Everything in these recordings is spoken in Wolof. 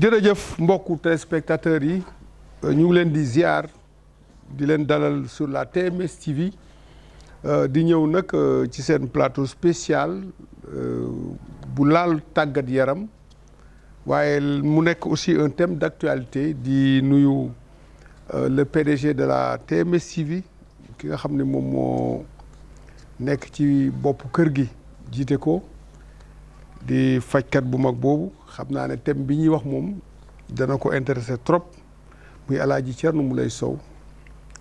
jërëjëf mbokku téléspectateurs yi ñu ngi leen di ziar di leen dalal sur la TMS TV di ñëw nag ci seen plateau spécial bu laal tàggat yaram waaye mu nekk aussi un thème d'actualité di nuyu le PDG de la TMS TV ki nga xam ne moom moo nekk ci bopp kër gi jiite ko di fajkat bu mag boobu xam naa ne thème bi ñuy wax moom dana ko intéressé trop muy Alaaji Thierno Moulay Sow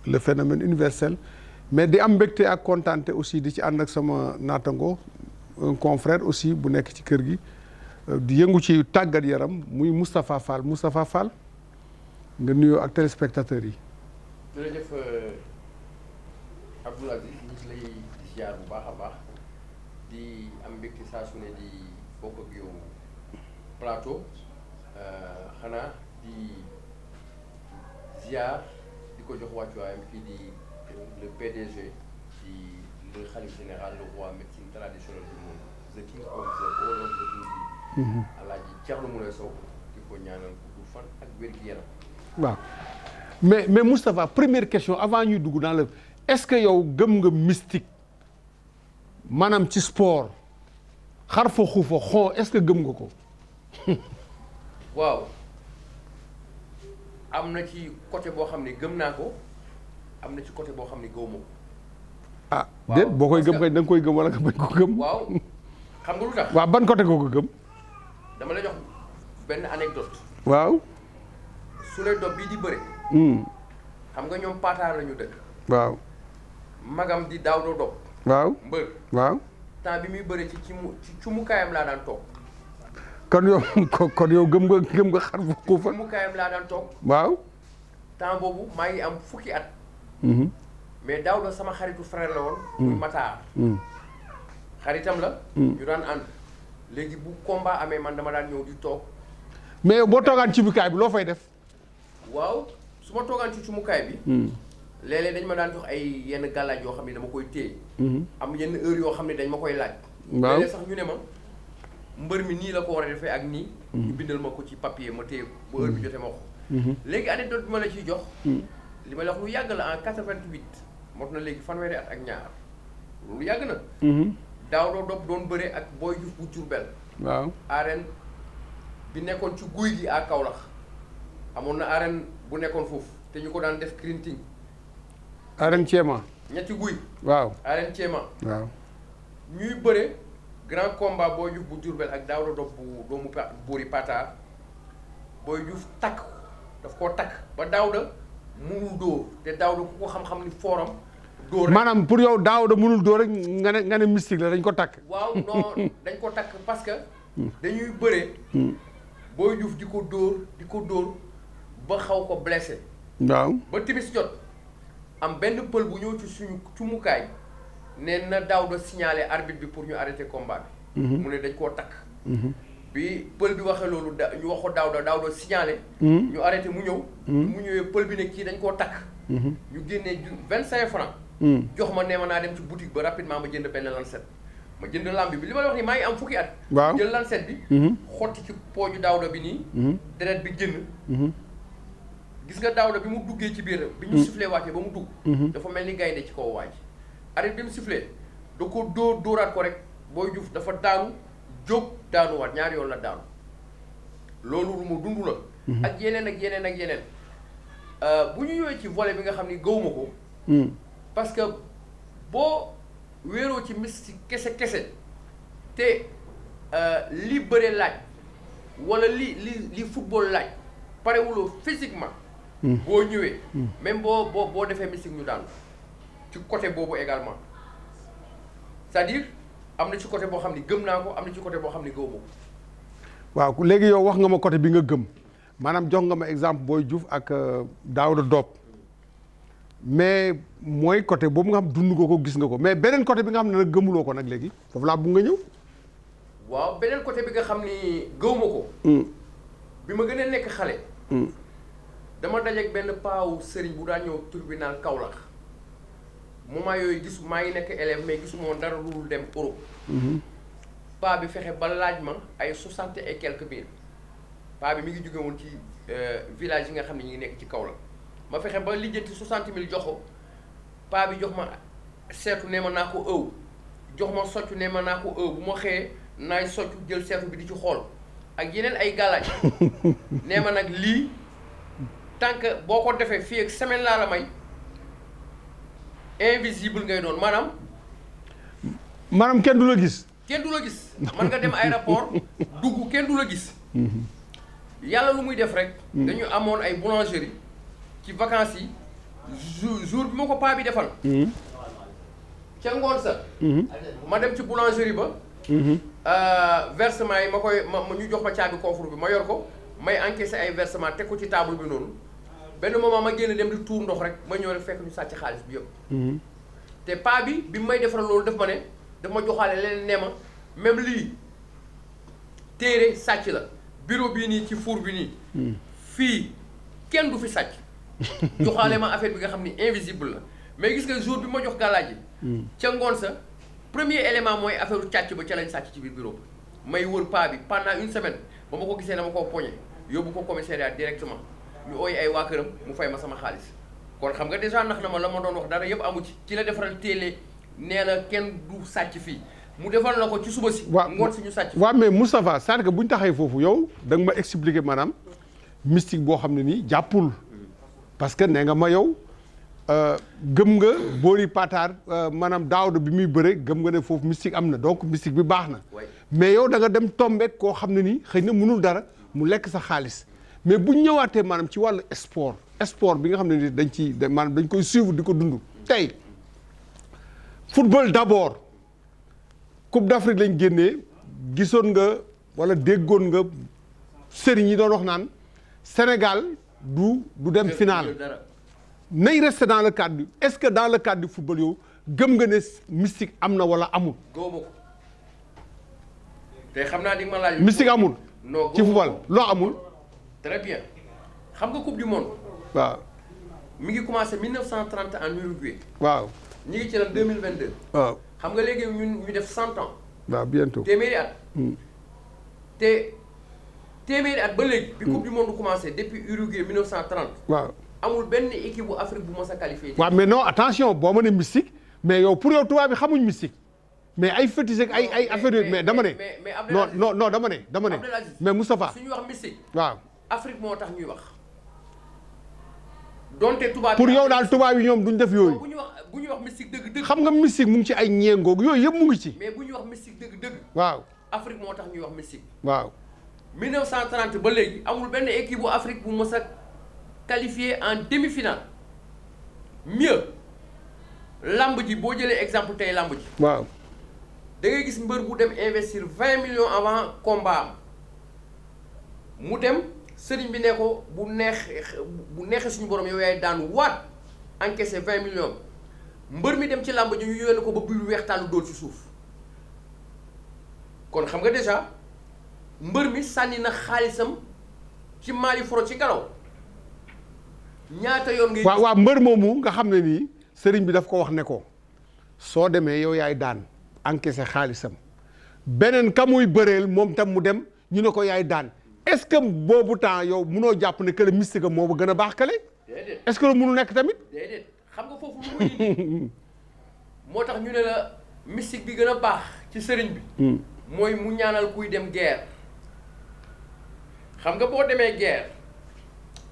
le phénomène universel mais di am mbégte ak kontaante aussi di ci ànd ak sama naatango un confrère aussi bu nekk ci kër gi di yëngu ci tàggat yaram muy Moustapha Fall Moustapha Fall nga nuyoo ak téléspectateurs yi. jërëjëf Abdoul Aziz ñu ngi lay ziar bu baax a baax di am mbégte saa su ne di bokk ak yow plateau xanaa di ziar di ko jox wàccuwaayam kii di le PDG di le khalife général le roi médecine traditionnelle du monde the king of the all of the Doudou Alaaji Thierno Moulay Sow di ko ñaanal gudd fan ak wér-gu-yaram. waaw mais Moustapha première question avant ñuy dugg dans le est-ce que yow gëm nga mystique maanaam ci sport xar fa xuufa xoo est-ce que gëm nga ko. waaw am na ci côté boo xam ne gëm naa ko am na ci côté boo xam ne gëwuma ko. ah déet boo koy gëm kay da nga koy gëm wala nga bañ ko gëm. waaw xam nga lu tax. waaw ban côté nga ko gëm. dama la jox benn anecdote. waaw. Souley Diop bii di bëre. xam nga ñoom paataar la ñu dëkk. waaw. magam di Daouda Diop. waaw mbër. waaw. temps bi muy bëre ci cumukaayam laa daan toog. kon yow gëm nga xar fa xuufa. cumukaayam laa daan toog. waaw. temps boobu maa ngi am fukki at. mais Daouda sama xaritu frère la woon. muy Matar. xaritam la. ñu daan ànd. léegi bu combat amee man dama daan ñëw di toog. mais boo toogaan ci bukaay bi loo fay def. waaw su ma toogaan ci cumukaay bi. léeg-léeg dañ ma daan jox ay yenn gàllaaj yoo xam ne dama koy téye. am yenn heure yoo xam ne dañ ma koy laaj. waaw léeg-léeg sax ñu ne ma mbër mi nii la ko war a defee ak nii. ñu bindal ma ko ci papier ma téye ba heure bi jotee ma ko. léegi anecdote bi ma la ciy jox. li ma la wax lu yàgg la en 88 mot na léegi fanweeri at ak ñaar lu yàgg na. Daouda Diop doon bëre ak Boy Diouf bu Diourbel. waaw arène bi nekkoon ci guy gi à Kaolack amoon na arène bu nekkoon foofu te ñu ko daan def crinting. arène Thiéma. ñetti guy. waaw arène Thiéma. waaw. ñuy bëre grand combat Boy Diouf bu Diourbel ak Daouda Diop bu doomu buuri Pataar Boy Diouf takk daf koo takk ba Daouda munul dóor te Daouda ku ko xam-xam ni fooram. dóor rek maanaam pour yow Daouda mënul dóor rek nga ne mystique la dañ ko takk. waaw non dañ ko takk parce que. dañuy bëre. Boy Diouf di ko dóor ba xaw ko blessé. waaw ba timis jot am benn pël bu ñëw ci suñu cumukaay ne na Daouda signalé arbitre bi pour ñu arrêter combat bi. mu ne dañ koo takk. bi pël bi waxee loolu ñu wax ko Daouda signalé. ñu arrêté mu ñëw. mu ñëwee pël bi ne kii dañ koo takk. ñu génnee 25 francs. jox ma nee ma naa dem ci boutique ba rapidement ma jënd benn lancette ma jënd lambi bi li ma la wax nii maa ngi am fukki at. waaw jël lancette bi. xotti ci pooju Daouda bi nii. deret bi génn. gis nga Daouda bi mu duggee ci biir. bi ñu sifflé waatee ba mu dugg. dafa mel ni gaynde ci kaw waaj. arrêté bi mu sifflé da ko dóoraat ko rek Boy Diouf dafa daanu jóg daanuwaat ñaari yoon la daanu loolu lu mu dund la. ak yeneen ak yeneen ak yeneen bu ñu ñëwee ci volet bi nga xam ni gëwuma ko. parce que boo wéeroo ci mystique kese te li bëre laaj wala li football laaj parewuloo physiquement. boo ñëwee. même boo defee mystique ñu daanu ci côté boobu également c'est-à-dire am na ci côté boo xam ni gëm naa ko am na ci côté boo xam ni gëwuma ko. waaw léegi yow wax nga ma côté bi nga gëm maanaam jox nga ma exemple Boy Diouf ak Daouda Diop. mais mooy côté boobu nga xam dund nga ko gis nga ko mais beneen côté bi nga xam ne nag gëmuloo ko nag léegi foofu laa bëgg nga ñëw. waaw beneen côté bi nga xam ni gëwuma ko. bi ma gën a nekk xale. dama dajeeg benn paawu sëriñ bu daan ñëw tribunal Kaolack moment yooyu maa ngi nekk élève mais gisuma woon dara lu dul dem Europe. paa bi fexe ba laaj ma ay 60 et quelques mille paa bi mi ngi jóge woon ci village yi nga xam ne ñu ngi nekk ci kaw la ma fexe ba lijjanti 60 000 jox ko paa bi jox ma seetu ne ma naa ko ëw jox ma soccu ne ma naa ko ëw bu ma xëyee naay soccu jël seetu bi di ci xool ak yeneen ay galaaj nee ma nag lii tant que boo ko defee fii ak semaine laa la may invisible ngay doon maanaam kenn du la gis. kenn du la gis man nga dem aéroport dugg kenn du la gis. yàlla lu muy def rek. dañu amoon ay boulangerie ci vacances yi jour bi ma ko paa bi defal. ca ngoon sa. ma dem ci boulangerie ba. versement yi ma ñu jox ma caabi coffre bi ma yor ko may encaisser ay versement teg ko ci table bi noonu benn moment ma génn dem di tuur ndox rek ma ñëw rek fekk ñu sàcc xaalis bi yëpp. te paa bi may defaral loolu daf ma ne daf ma joxaale leneen ne ma même lii téere sàcc la bureau bii nii ci four bi nii. fii kenn du fi sàcc. joxaale ma affaire bi nga xam ni invisible la mais gis nga jour bi ma jox gàllaaj ji. ca ngoon sa premier élément mooy affaire càcc ba ca lañ sàcc ci biir bureau bi may wër paa bi pendant une semaine ba ma ko gisee dama koo poñe yóbbu ko commissariat directement ñu ooy ay waa këram mu fay ma sama xaalis kon xam nga déjà nax na ma la ma doon wax dara yëpp amu ci la defaral télé nee na kenn du sàcc fii mu defal na ko ci suba si. ngoon si ñu sàcc. waaw mais Moustapha c'est-à-dire que bu ñu taxee foofu yow da nga ma expliquer maanaam mystique boo xam ne nii jàppul parce que nee nga ma yow gëm nga boori Pataar maanaam Daawda bi muy bëre gëm nga ne foofu mystique am na donc mystique bi baax na. mais yow da nga dem tombé koo xam ne nii xëy na mënul dara mu lekk sa xaalis mais bu ñu ñëwaatee maanaam ci wàllu sport bi nga xam ne nii maanaam dañ koy suivre di ko dund. tey football d'abord Coupe d'Afrique lañ génnee gisoon nga wala déggoon nga sëriñ yi doon wax naan Sénégal du dem final. nañ rester dans le cadre du est-ce que dans le cadre du football yow gëm nga ne mystique am na wala amul. góobu ko te xam naa di ma laaj. mystique amul. non ci football loo amul. très bien xam nga coupe du monde. waaw. mi ngi commencé 1930 en Uruguay. waaw. ñu ngi ci lan 2022. waaw. xam nga léegi ñun ñu def 100 ans. waaw bientôt téeméeri at. te téeméeri at ba léegi. bi coupe du monde commencé depuis Uruguay 1930. waaw. amul benn équipe bu Afrique bu mos a qualifié. waaw mais non attention boo ma ne mystique mais yow pour yow tubaab bi xamuñ mystique mais ay fétiche ak ay affaire yooyu mais dama ne. non dama ne. mais Moustapha su ñuy wax mystique. waaw Afrique moo tax ñuy wax. donte tubaab pour yow daal tubaab yi ñoom duñ def yooyu. bu ñuy wax mystique dëgg-dëgg. xam nga mystique mu ngi ci ay ñeengoog yooyu yëpp mu ngi ci. mais bu ñuy wax mystique dëgg-dëgg. waaw Afrique moo tax ñuy wax mystique. waaw. 1930 ba léegi amul benn équipe bu Afrique bu mos a qualifié en demi-finale mieux lamb ji boo jëlee exemple tey lamb ji. waaw. da ngay gis mbër bu dem investir 20 millions avant combat am mu dem sëriñ bi ne ko bu neexee suñu borom yow yaay daan waat encaissé 20 millions mbër mi dem ci lamb ji ñu yónnee ko ba biir weex tàllu dóor ci suuf kon xam nga déjà mbër mi sànni na xaalisam ci Mali foro ci ngelaw. ñaata yoon ngay. waaw mbër moomu nga xam ne nii sëriñ bi daf ko wax ne ko soo demee yow yaay daan encaissé xaalisam beneen ka muy bëreel moom tam mu dem ñu ne ko yaay daan est-ce que boobu temps yow munoo jàpp ne que le mystique moo ba gën a baax kale. déedéet est-ce que lu munu nekk tamit. déedéet xam nga foofu lu muy indi moo tax ñu ne la mystique bi gën a baax ci sëriñ bi. mooy mu ñaanal kuy dem guerre xam nga boo demee guerre.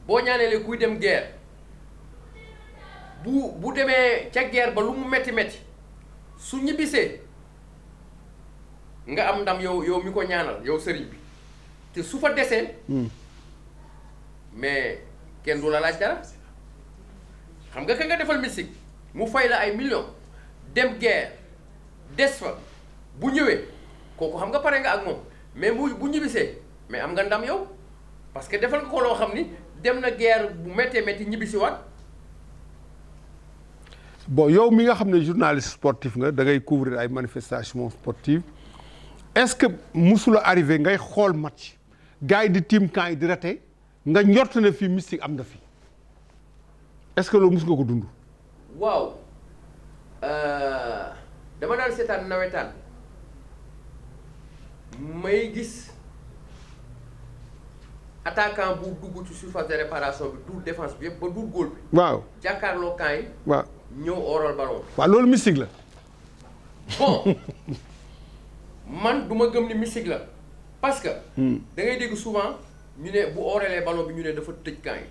boo ñaaneele kuy dem guerre bu demee ca guerre ba lu mu metti su ñibbisee nga am ndam yow mi ko ñaanal yow sëriñ bi te su fa desee mais kenn du la laaj dara xam nga ka nga defal mystique mu fay la ay millions dem guerre des fa bu ñëwee kooku xam nga pare nga ak moom mais bu ñibbisee mais am nga ndam yow parce que defal nga ko loo xam ni dem na guerre bu métti ñibbisi waat. bon yow mi nga xam ne journaliste sportif nga da ngay couvrir ay manifestations sportives est-ce que musula arrivé ngay xool match gars yi di tiim camp yi di raté nga njort na fii mystique am na fi est-ce que loolu mus nga ko dund. waaw dama daan seetaan nawetaan may gis attaquant bu dugg ci surface de réparation bi duut défense bi yëpp ba duut góol bi. waaw jàkkaarloo camp yi. waaw ñëw oral ballon. waaw loolu mystique la. bon man du ma gëm ni mystique la parce que. da ngay dégg souvent ñu ne bu oralee ballon bi ñu ne dafa tëj camp yi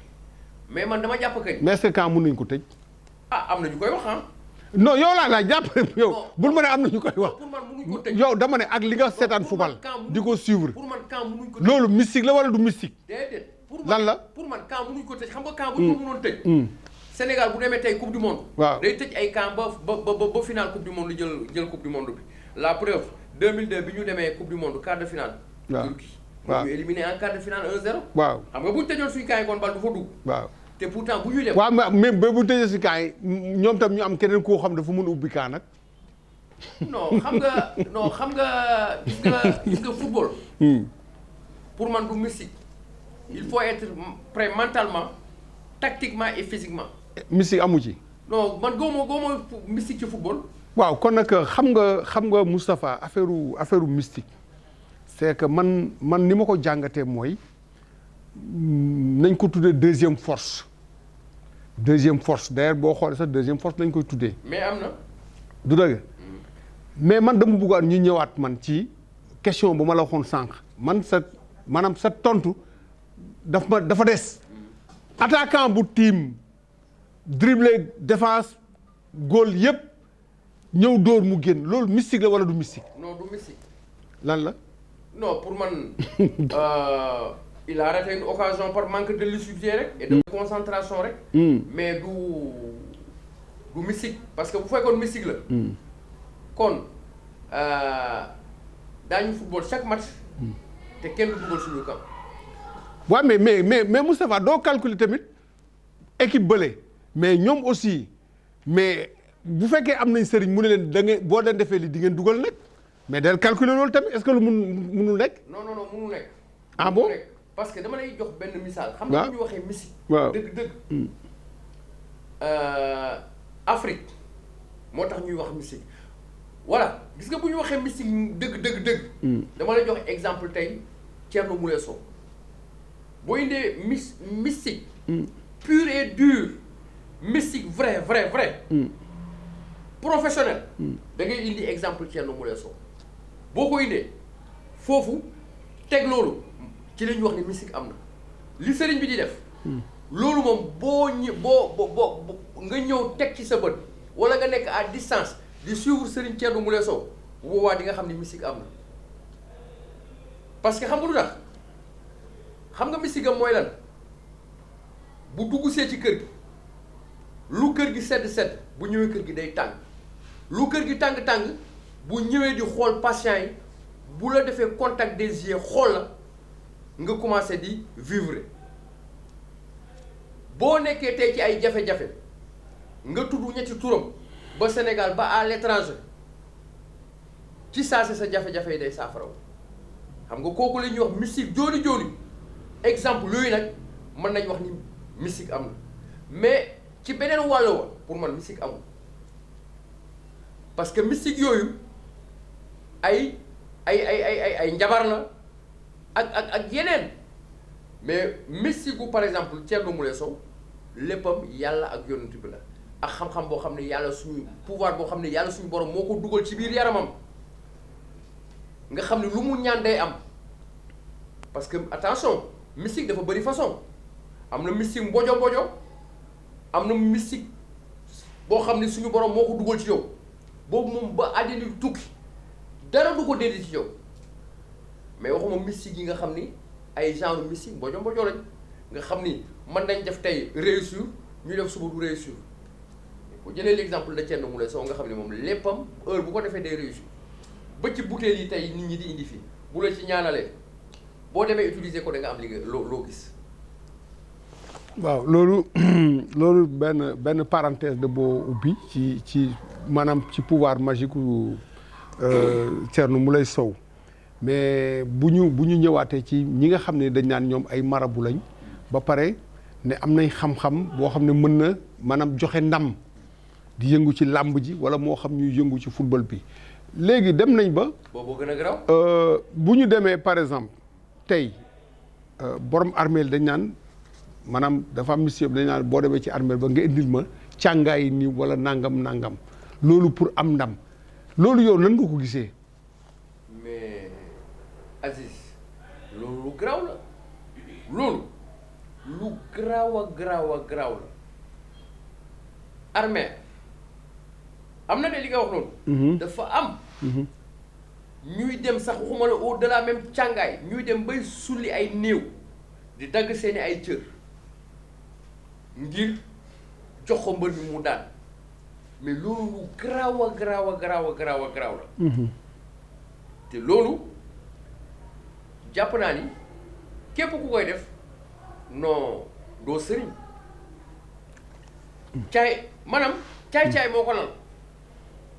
mais man dama jàpp que. mais est-ce que camp mën nañu ko tëj. ah am na ñu koy wax ah. non yow laa jàpp yow bul ma ne am na ñu koy wax. pour man mënuñ ko tëj. yow dama ne ak li nga seetaan football di ko suivre. pour man camp mënuñ ko tëj. loolu mystique la wala du mystique. déedéet pour lan la pour man camp mënuñ ko tëj xam nga camp bu ñu ko mënoon tëj. Sénégal bu demee tey coupe du monde. waaw day tëj ay camp ba final coupe du monde jël coupe du monde bi. la preuve 2002 bi ñu demee coupe du monde quart de finale. waaw Turquie. waaw ñu éliminé en quart de finale 1-0. waaw xam nga bu ñu tëjoon suñu camp yi kon bal du fa dugg. waaw te pourtant bu ñuy dem. waaw mais bu tëjee si camp yi ñoom tam ñu am keneen koo xam dafa mën a ubbi camp nag. non xam nga gis nga football. pour man du mystique. il faut être prêt mentalement tactiquement et physiquement. mystique amu ci. non man góoma mystique ci football. waaw kon nag xam nga Moustapha affaire mystique c'est que man ni ma ko jàngatee mooy nañ ko tuddee deuxième force d'ailleurs boo xoolee sax deuxième force lañ koy tuddee. mais am na. du dëgg mais man dama bëggoon ñu ñëwaat man ci question bu ma la waxoon sànq maanaam sa tontu dafa des. attaquant bu tiim dribble défense góol yëpp ñëw dóor mu génn loolu mystique la wala du mystique. non du mystique. lan la. non pour man il a raté une occasion par manque de lucidité rek. et de concentration rek. mais du mystique parce que bu fekkoon mystique la. kon daañu football chaque match. te kenn du dugal suñu camp. waaw mais Moustapha doo calculer tamit équipe bële mais ñoom aussi mais bu fekkee am nañ sëriñ mu ne leen da ngeen boo leen defee li di ngeen dugal nag mais del calculer loolu tamit est-ce que lu munul nekk. non munul nekk. ah bon parce que dama lay jox benn misaal. xam nga bu ñu waxee mystique. waaw dëgg. Afrique moo tax ñuy wax mystique voilà gis nga bu ñu waxee mystique dëgg. dama lay jox exemple tey Thierno Moule Sow. boo indee mystique. pur et dur. mystique vrai. professionnel. da ngay indi exemple Thierno Moule Sow. boo ko indee foofu teg loolu ci la ñuy wax ne mystique am na li sëriñ bi di def. loolu moom boo nga ñëw teg ci sa bët wala nga nekk à distance di suivre sëriñ Thierno Moule Sow woowaa di nga xam ne mystique am na parce que xam nga lu tax. xam nga mystique am mooy lan bu dugg see ci kër gi lu kër gi sedd bu ñëwee kër gi day tàng lu kër gi tàng bu ñëwee di xool patient yi bu la defee contact des yeux xool la nga commencé di vivre boo nekkee tey ci ay jafe-jafe nga tudd ñetti turam ba Sénégal ba à l'étranger ci saa si sa jafe-jafe yi day saafaraw xam nga kooku la ñuy wax mystique jooni exemple yooyu nag mën nañ wax ni mystique am na mais ci beneen wàll wa pour man mystique amul parce que mystique yooyu ay njabar la ak yeneen mais mystique gu par exemple Thierno Moule Sow léppam yàlla ak yonent bi la ak xam-xam boo xam ne yàlla suñu pouvoir boo xam ne yàlla suñu borom moo ko dugal ci biir yaramam nga xam ne lu mu ñaan day am parce que attention mystique dafa bëri façon am na mystique mbojo am na mystique boo xam ne suñu borom moo ko dugal ci yow boobu moom ba àddina tukki dara du ko déedéet ci yow mais waxuma mystique yi nga xam ni ay genre mystique mbojo lañ nga xam ni mën nañ def tey réussir ñu def suba du réussir bu jëlee l'exemple de Thierno Moule Sow nga xam ne moom léppam heure bu ko defee day réussir ba ci bouteille yi tey nit ñi di indi fii bu la ci ñaanalee boo demee utiliser ko da nga am li nga loo gis. waaw loolu benn parenthèse de boo ubbi ci maanaam ci pouvoir magique u Thierno Moule Sow mais bu ñu ñëwaatee ci ñi nga xam ne dañ naan ñoom ay marabu lañ ba pare ne am nañ xam-xam boo xam ne mën na maanaam joxe ndam di yëngu ci làmb ji wala moo xam ñuy yëngu ci football bi léegi dem nañ ba. boobu gën a garaaw. bu ñu demee par exemple tey borom armeel dañ naan maanaam dafa am mission dañ naan boo demee ci armeel ba nga indil ma càngaay nii wala nangam loolu pour am ndam loolu yow nan nga ko gisee. mais Aziz loolu lu garaaw la loolu lu garaaw la armée am na de li nga wax noonu. dafa am. ñuy dem sax waxuma la au delà même càngaay ñuy dem bay sulli ay néew di dagg seeni ay cër ngir jox ko mbër mi mu daan mais loolu lu garaaw la. te loolu jàpp naa ni képp ku koy def non doo sëriñ caay moo ko lal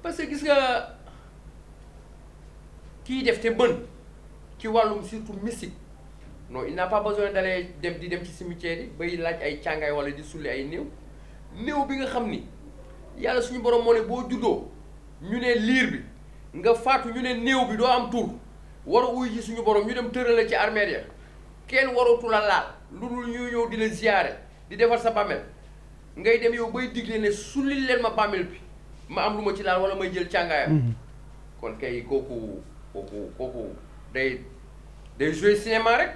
parce que gis nga kii def te mën ci wàllum surtout mystique non il n'a pas besoin d'aller di dem ci cimetière yi bay laaj ay càngaay wala di sulli ay néew bi nga xam ni yàlla suñu borom moo ne boo juddoo ñu ne liir bi nga faatu ñu ne néew bi doo am tur war a uy ji suñu borom ñu dem tërale ci armeel ya kenn waratu la laal lu dul ñuy ñëw di la ziyaare di defar sa bàmmeel ngay dem yow bay digle ne sulli leen ma bàmmeel bi ma am lu ma ci laal wala may jël càngaayam kon kay kooku day jouer cinéma rek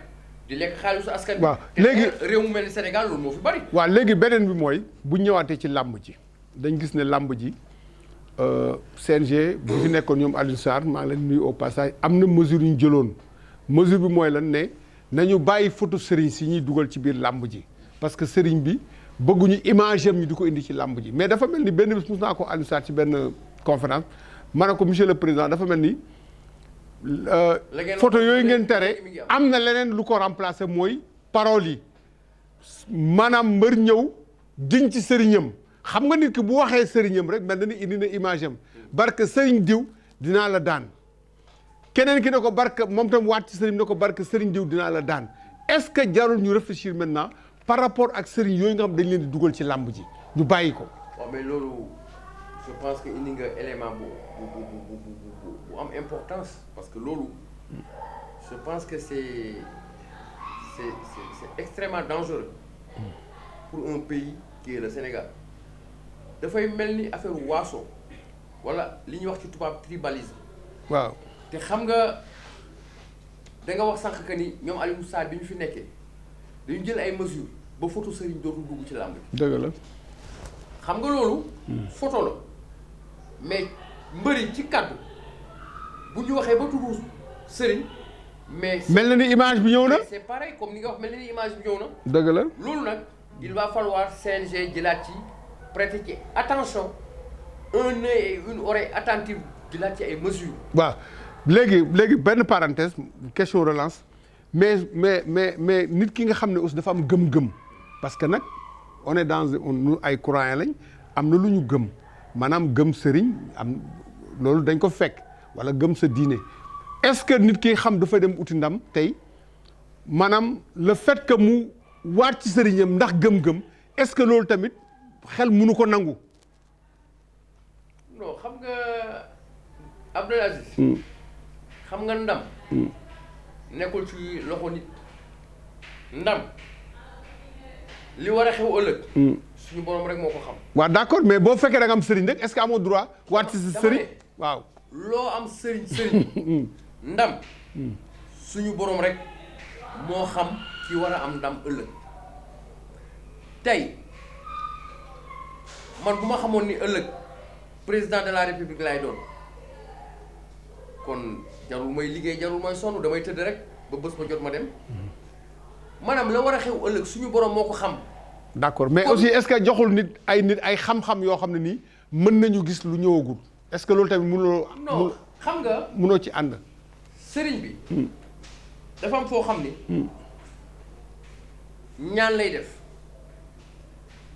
di lekk xaalisu askan bi. waaw léegi réew mu mel ni Sénégal loolu moo fi bari. waaw léegi beneen bi mooy bu ñëwaatee ci làmb ji dañ gis ne làmb ji CNG bu fi nekkoon ñoom Alioune Sarr maa ngi leen nuyu au passage am na mesure yu ñu jëloon mesure bi mooy lan ne nañu bàyyi photo sëriñ si ñuy dugal ci biir làmb ji parce que sëriñ bi bëgguñu image am ñu di ko indi ci làmb ji mais dafa mel ni benn bis mos naa ko Alioune Sarr ci benn conférence ma ne ko monsieur le président dafa mel ni. photo yooyu ngeen tere am na leneen lu ko remplacer mooy paroles yi maanaam mbër ñëw diñ ci sëriñam xam nga nit ki bu waxee sëriñam rek mel na ni indi na image am barke sëriñ diw dinaa la daan keneen ki ne ko barke moom tam waat ci sëriñ ne ko barke sëriñ diw dinaa la daan est-ce que jarul ñu réfléchir maintenant par rapport ak sëriñ yooyu nga xam dañ leen di dugal ci làmb ji ñu bàyyi ko. waaw mais loolu je pense que indi nga élément bu am importance parce que loolu je pense que c'est extrêmement dangereux pour un pays qui est le Sénégal dafay mel ni affaire waaso wala li ñuy wax ci tubaab tribalisme. waaw te xam nga da nga wax sànq que ni ñoom Alioune Sarr bi ñu fi nekkee dañu jël ay mesures ba photo sëriñ dootul dugg ci làmb bi. dëgg la. xam nga loolu. photo la mais mbëri ci kàddu bu ñu waxee ba tudd sëriñ mais. mel na ni image bi ñëw na. c'est pareil comme ni nga wax mel na ni image bi ñëw na. dëgg la loolu nag il va falloir CNG jëlaat ci prêter ci attention un œil et une oreille attentive jëlaat ci ay mesures. waaw léegi benn parenthèse question relance mais nit ki nga xam ne aussi dafa am gëm-gëm parce que nag on est dans ay croyants lañ am na lu ñu gëm maanaam gëm sëriñ am loolu dañ ko fekk wala gëm sa diine est-ce que nit ki xam dafa dem uti ndam tey maanaam le fait que mu waat ci sëriñam ndax gëm-gëm est-ce que loolu tamit xel mënu ko nangu. non xam nga Abdoul Aziz. xam nga ndam. nekkul ci loxo nit. ndam li war a xew ëllëg. suñu borom rek moo ko xam. waaw d'accord mais boo fekkee da nga am sëriñ rek est-ce que amoo droit waat ci sa sëriñ waaw. loo am sëriñ ndam suñu borom rek moo xam ki war a am ndam ëllëg tey man bu ma xamoon ni ëllëg président de la république lay doon kon jarul may liggéey jarul may sonn damay tëdd rek ba bés ba jot ma dem maanaam la war a xew ëllëg suñu borom moo ko xam. d'accord mais aussi est-ce que joxul nit ay xam-xam yoo xam ne nii mën nañu gis lu ñëwagul est-ce que loolu tamit mënuloo. non xam nga mënoo ci ànd. sëriñ bi. dafa am foo xam ni. ñaan lay def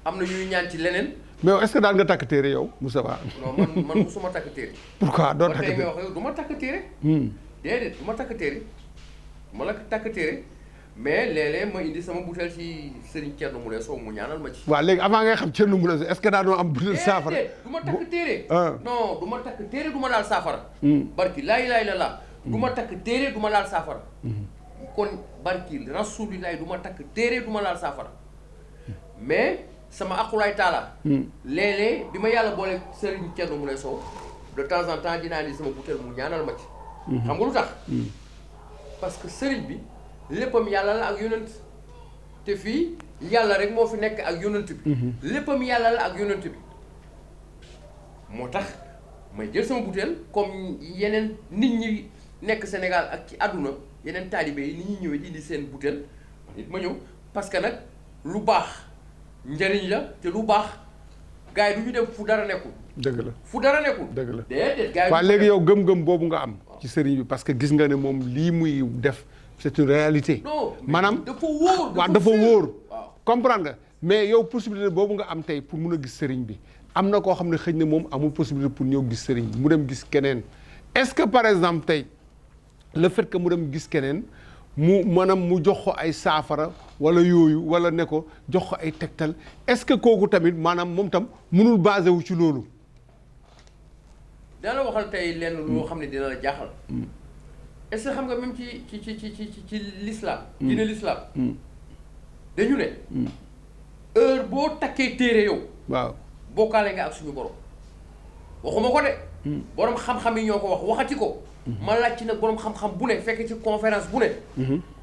am na ñuy ñaan ci leneen. mais est-ce que daal nga takk téere yow Moussa Ba. non man musuma takk téere. pourquoi doo takk téere ba tey wax yow du ma takk téere. déedéet du ma takk téere du ma la takk téere mais léeg-léeg ma indi sama butéel ci Serigne Thierno Moule Sow mu ñaanal ma ci. waaw léegi avant ngay xam Thierno Moule Sow est-ce que daa doon am butéel saafara. du ma takk téere. non du ma takk téere du ma laal saafara. barki laa ilaaha illallaah du ma takk téere du ma laal saafara. kon barki rasulilaay du ma takk téere du ma laal saafara mais sama aqulaay taala léeg-léeg bi ma yàlla boole Serigne Thierno Moule Sow de temps en temps dinaa ni sama butéel mu ñaanal ma ci xam nga lu tax parce que Serigne bi léppam yàlla la ak yonent te fii yàlla rek moo fi nekk ak yonent bi léppam yàlla la ak yonent bi moo tax may jël sama butéel comme yeneen nit ñi nekk Sénégal ak ci àdduna yeneen taalibe yi ni ñuy ñëwee di indi seen butéel nit ma ñëw parce que nag lu baax njëriñ la te lu baax gars yi du ñu dem fu dara nekkul. dëgg la fu dara nekkul. dëgg la déedéet gars yi. waaw léegi yow gëm-gëm boobu nga am. ci sëriñ bi parce que gis nga ne moom lii muy def c'est une réalité. non maanaam dafa wóor. waaw dafa wóor. comprendre nga mais yow possibilité boobu nga am tey pour mun a gis sëriñ bi am na koo xam ne xëy na moom amul possibilité pour ñëw gis sëriñ bi mu dem gis keneen est-ce que par exemple tey le fait que mu dem gis keneen mu maanaam mu jox ko ay saafara wala yooyu wala ne ko jox ko ay tegtal est-ce que kooku tamit maanaam moom tam mënul basé wu ci loolu. dana la waxal tey lenn loo xam ne dina la jaaxal. est-ce que xam nga même ci l'islam. diine l'islam. dañu ne. heure boo takkee téere yow. waaw bokkaale nga ak suñu borom. waxuma ko de. borom xam-xam yi ñoo ko wax waxati ko. ma laaj ci nag borom xam-xam bu ne fekk ci conférence bu ne.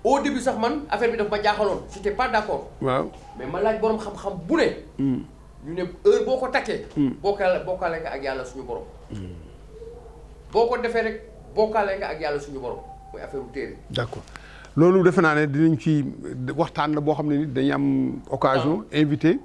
au début sax man affaire bi daf ma jaaxaloon j'étais pas d'accord. waaw mais ma laaj borom xam-xam bu ne. ñu ne heure boo ko takkee. bokkaale nga ak yàlla suñu borom. boo ko defee rek bokkaale nga ak yàlla suñu borom mooy affaire u téere. d'accord loolu defe naa ne dinañ ci waxtaan la boo xam ne ni dañuy am occasion invité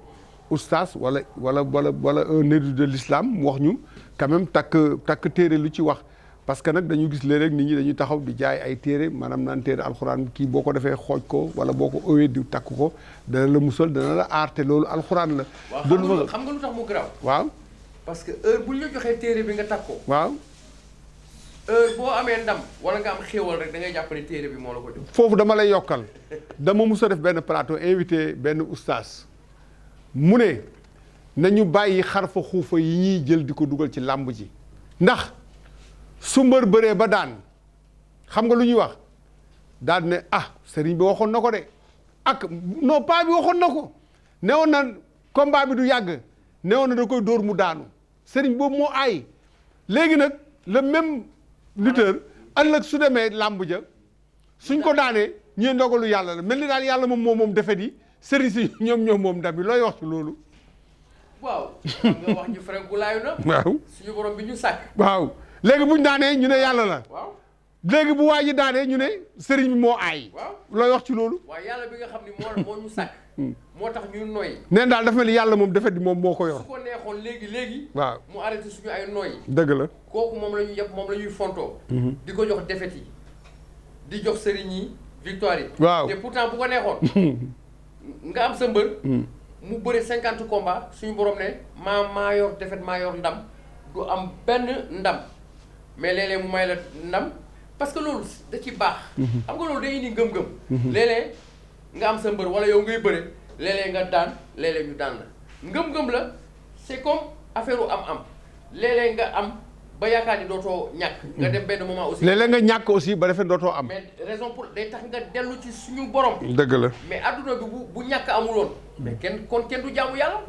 oustaz wala un érudit de l'islam mu wax ñu quand même takk téere lu ci wax parce que nag dañu gis léeg-léeg nit ñi dañuy taxaw di jaay ay téere maanaam naan téere alxuraan kii boo ko defee xooj ko wala boo ko ëwee di takk ko dana la musal dana la aar te loolu alxuraan la. waaw xam nga lu tax mu garaaw. waaw parce que heure bu ñu la joxee téere bi nga takk ko. waaw. heure boo amee ndam wala nga am xéewal rek da ngay jàpp ne téere bi moo la ko jox. foofu dama lay yokkal dama mus a def benn plateau invité benn oustaz mu ne nañu bàyyi xarfa xuufa yi ñuy jël di ko dugal ci làmb ji ndax su mbër bëree ba daan xam nga lu ñuy wax daal ne ah sëriñ bi waxoon na ko de ak non pas bi waxoon na ko newoon na combat bi du yàgg newoon na da koy dóor mu daanu sëriñ boobu moo aay léegi nag le même lutteur ëllëg su demee làmb ja suñ ko daanee ñee ndogalu yàlla la mel ni daal yàlla moom defet yi sëriñ si ñoom moom ndam bi looy wax ci loolu. waaw xam nga wax ñu franku laayu na. waaw suñu borom bi ñu sàkk. waaw léegi buñ daanee ñu ne yàlla la. waaw léegi bu waa ji daanee ñu ne sëriñ bi moo aay. waaw looy wax ci loolu. waaw yàlla bi nga xam ni moo ñu sàkk. moo tax ñuy noyyi. neen daal dafa mel ni yàlla moom defet bi moom moo ko yor. su ko neexoon léegi. waaw mu arrêté suñu ay noyyi. dëgg la. kooku moom la ñuy yëpp moom la ñuy fontoo. di ko jox defet yi di jox sëriñ yi victoire yi. waaw te pourtant bu ko neexoon. nga am sa mbër. mu bëre 50 combats suñu borom ne maa yor defet maa yor ndam du am benn ndam mais léeg-léeg mu may la ndam parce que loolu da ci baax. xam nga loolu day indi ngëm-ngëm. léeg-léeg nga am sa mbër wala yow ngay bëre léeg-léeg nga daan léeg-léeg ñu daan la ngëm-ngëm la c'est comme affaire u am-am léeg-léeg nga am ba yaakaar ni dootoo ñàkk. nga dem benn moment aussi. léeg-léeg nga ñàkk aussi ba defee dootoo am. mais raison pour day tax nga dellu ci suñu borom. dëgg la mais adduna bi bu ñàkk amuloon. mais kenn du jaamu yàlla.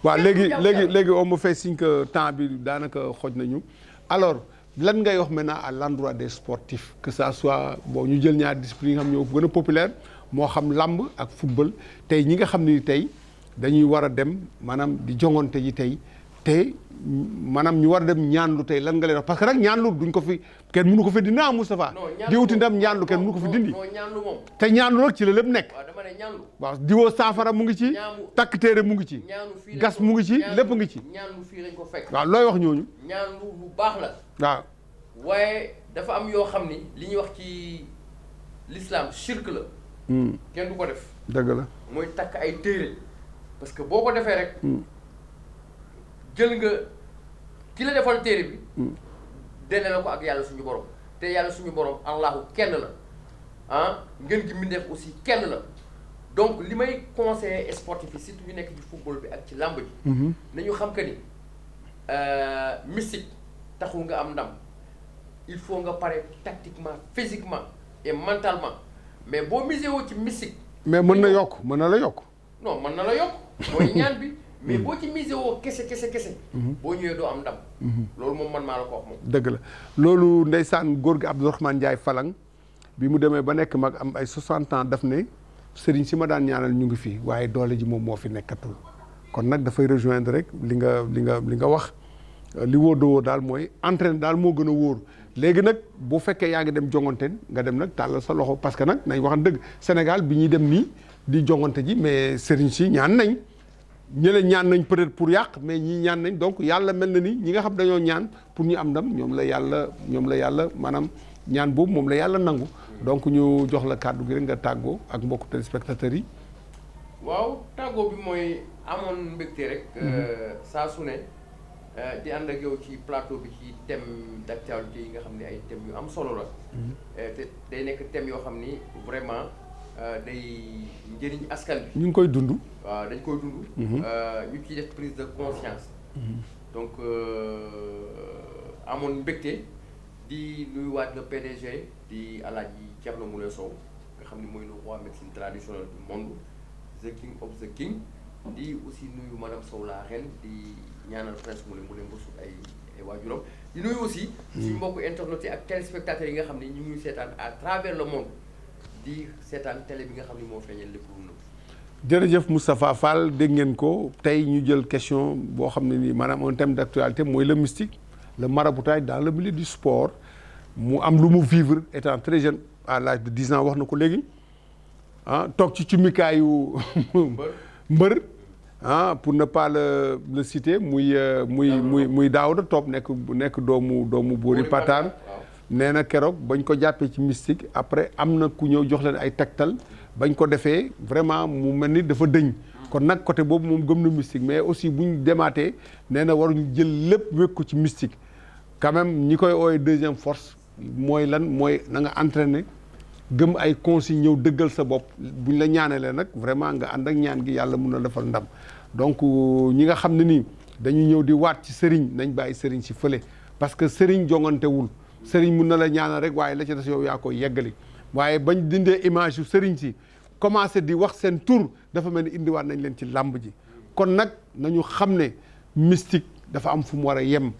waaw léegi on me fait signe que temps bi daanaka xoj nañu alors lan ngay wax maintenant à l'endroit des sportifs que ça soit bon ñu jël ñaari discipline yi nga xam ñoo gën a populaire moo xam làmb ak football tey ñi nga xam ni tey dañuy war a dem maanaam di jongante ji tey te maanaam ñu war a dem ñaanlu tey lan nga leen wax parce que nag ñaanlu duñ ko fi kenn mënu ko fi dindi ah Moustapha di wuti ndam ñaanlu kenn mënu ko fi dindi te ñaanlu nag ci la lépp nekk waaw diwoo saafara mu ngi ci takk téere mu ngi ci gas mu ngi ci lépp ngi ci ñaanlu fii lañ ko fekk waaw looy wax ñooñu ñaanlu lu baax la waaw waaye dafa am yoo xam ni li ñuy wax ci l'islam shirk la kenn du ko def dëgg la mooy takk ay téere parce que boo ko defee rek jël nga ki la defal téere bi dene la ko ak yàlla suñu borom te yàlla suñu borom allahu kenn la ah ngeen gi mbindeef aussi kenn la donc li may conseiller sportif yi surtout ñu nekk ci football bi ak ci làmb ji nañu xam que ni mystique taxul nga am ndam il faut nga pare tactiquement physiquement et mentalement mais boo misé woo ci mystique. mais mën na yokk mën na la yokk. non mën na la yokk mooy ñaan bi. mais boo ci misé woo kese. boo ñëwee doo am ndam. loolu moom man maa la ko wax moom. dëgg la loolu ndeysaan góor gi Abdourahmane Ndiaye Falang bi mu demee ba nekk mag am ay 60 ans daf ne sëriñ si ma daan ñaanal ñu ngi fi waaye doole ji moom moo fi nekkatul kon nag dafay rejoindre rek li nga wax li wóor de wóor daal mooy entraîne daal moo gën a wóor léegi nag bu fekkee yaa ngi dem jonganteen nga dem nag tàllal sa loxo parce que nag nañ waxan dëgg Sénégal bi ñuy dem nii di jongante ji mais sëriñ si ñaan nañ ñële ñaan nañ peut-être pour yàq mais ñii ñaan nañ donc yàlla mel na ni ñi nga xam dañoo ñaan pour ñu am ndam ñoom la yàlla maanaam ñaan boobu moom la yàlla nangu donc ñu jox la kàddu gi rek nga tàggoo ak mbokku téléspectateurs yi. waaw tàggoo bi mooy amoon mbégte rek. saa su ne di ànd ak yow ci plateau bi ci thème d'actualité yi nga xam ne ay thèmes yu am solo la. te day nekk thème yoo xam ni vraiment day njëriñ askan bi. ñu ngi koy dund. waaw dañ koy dund. ñu ciy def prise de conscience. donc amoon mbégte di nuyuwaat le PDG di Alaaji Thierno Moule Sow nga xam ni mooy le roi médecine traditionnelle du monde the king of the king di aussi nuyu madame Sow la reine di ñaanal prince Moule mbësut ay waajuram di nuyu aussi suñu mbokku internautes yi ak téléspectateurs yi nga xam ne ñu ngi seetaan à travers le monde di seetaan télé bi nga xam ni moo feeñal lépp lu nëbb. jërëjëf Moustapha Fall dégg ngeen ko tey ñu jël question boo xam ne nii maanaam un thème d'actualité mooy le mystique le maraboutage dans le milieu du sport mu am lu mu vivre étant très jeune à l'âge de 10 ans wax na ko léegi toog ci cummikaayu mbër pour ne pas le citer muy Daouda Top nekk doomu Boori Pataan nee na keroog bañ ko jàppee ci mystique après am na ku ñëw jox leen ay tegtal bañ ko defee vraiment mu mel ni dafa dëñ kon nag côté boobu moom gëm na mystique mais aussi buñ demaatee nee na waruñu jël lépp wékk ko ci mystique quand même ñi koy ooyee deuxième force mooy lan mooy na nga entraîner gëm ay consignes ñëw dëggal sa bopp buñ la ñaanalee nag vraiment nga ànd ak ñaan gi yàlla mun na defal ndam donc ñi nga xam ne nii dañuy ñëw di waat ci sëriñ nañ bàyyi sëriñ si fële parce que sëriñ jongantewul sëriñ mun na la ñaanal rek waaye la ci des yow yaa koy yeggali waaye bañ dindee image yu sëriñ si commencé di wax seen tur dafa mel ni indiwaat nañ leen ci làmb ji kon nag nañu xam ne mystique dafa am fu mu war a yem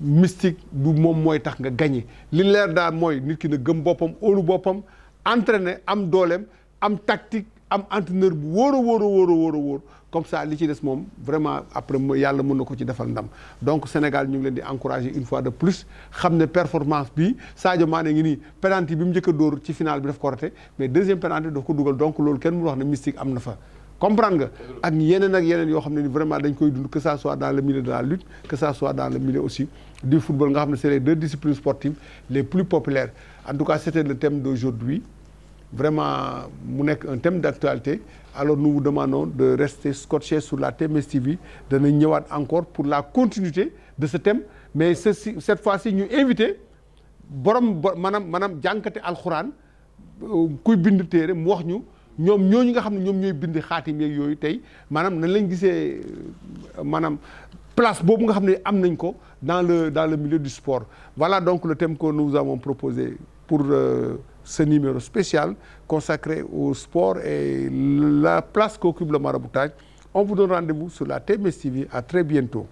mystique du moom mooy tax nga gagné li leer daal mooy nit ki na gëm boppam óolu boppam entraîner am dooleem am tactique am entraîneur bu wóor a wóor comme ça li ci des moom vraiment après yàlla mën na ko ci defal ndam donc Sénégal ñu ngi leen di encourager une fois de plus xam ne performance bi Sadio Mané ngi nii penalty bi mu njëkk a dóor ci final bi daf ko raté mais deuxième penalty daf ko dugal donc loolu kenn mënu wax ne mystique am na fa comprendre nga ak yeneen yoo xam ne ni vraiment dañ koy dund que ça soit dans le milieu de la lutte que ça soit dans le milieu aussi du football nga xam ne c'est les deux disciplines sportives les plus populaires en tout cas c'était le thème d'aujourd'hui vraiment mu nekk un thème d'actualité alors nous vous demandons de rester scotchés sur la TMS TV danañ ñëwaat encore pour la continuité de ce thème mais cette fois-ci ñu invité maanaam jànkate alxuraan kuy bind téere mu wax ñu ñoom ñooñu nga xam ne ñoom ñooy bind xaatim yeeg yooyu tey maanaam nañ lañ gisee maanaam place boobu nga xam ne am nañ ko dans le milieu du sport voilà donc le thème que nous avons proposé pour ce numéro spécial consacré au sport et la place qu'occupe le maraboutage. On vous donne rendez-vous sur la TMS TV. À très bientôt.